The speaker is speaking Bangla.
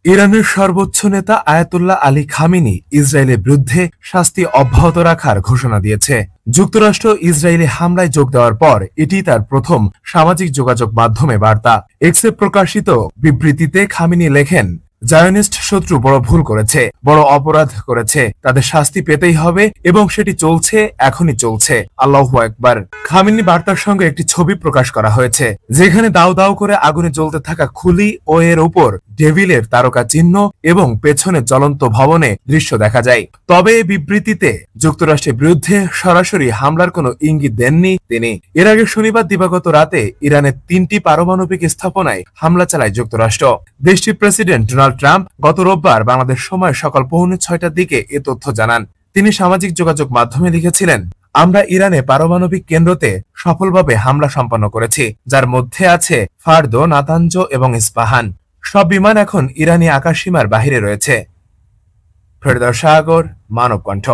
ইরানের সর্বোচ্চ নেতা আয়াতুল্লাহ আলী খামেনি ইসরায়েলের বিরুদ্ধে শাস্তি অব্যাহত রাখার ঘোষণা দিয়েছে। যুক্তরাষ্ট্র ইসরায়েলি হামলায় যোগ দেওয়ার পর এটি তার প্রথম সামাজিক যোগাযোগ মাধ্যমে বার্তা। এক্সে প্রকাশিত বিবৃতিতে খামেনি লেখেন, জায়নিস্ট শত্রু বড় ভুল করেছে, বড় অপরাধ করেছে, তাদের শাস্তি পেতেই হবে এবং সেটি চলছে, এখনই চলছে। আল্লাহু আকবার। খামেনি বার্তার সঙ্গে একটি ছবি প্রকাশ করা হয়েছে, যেখানে দাউ দাউ করে আগুনে জ্বলতে থাকা খুলি ও এর উপর ডেভিলের তারকা চিহ্ন এবং পেছনে জ্বলন্ত ভবনে দৃশ্য দেখা যায়। তবে এই বিবৃতিতে যুক্তরাষ্ট্রের বিরুদ্ধে সরাসরি হামলার কোনো ইঙ্গিত দেননি তিনি। এর আগে শনিবার দিবাগত রাতে ইরানের 3টি পারমাণবিক স্থাপনায় হামলা চালায় যুক্তরাষ্ট্র। দেশটির প্রেসিডেন্ট ডোনাল্ড ট্রাম্প গত রোববার বাংলাদেশ সময় সকাল 6:45টার দিকে এ তথ্য জানান। তিনি সামাজিক যোগাযোগ মাধ্যমে লিখেছিলেন, আমরা ইরানে পারমাণবিক কেন্দ্রতে সফলভাবে হামলা সম্পন্ন করেছি, যার মধ্যে আছে ফার্দো, নাতাঞ্জ এবং ইস্পাহান। সব বিমান এখন ইরানি আকাশসীমার বাহিরে রয়েছে। ফেরদৌস সাগর, মানব কণ্ঠ।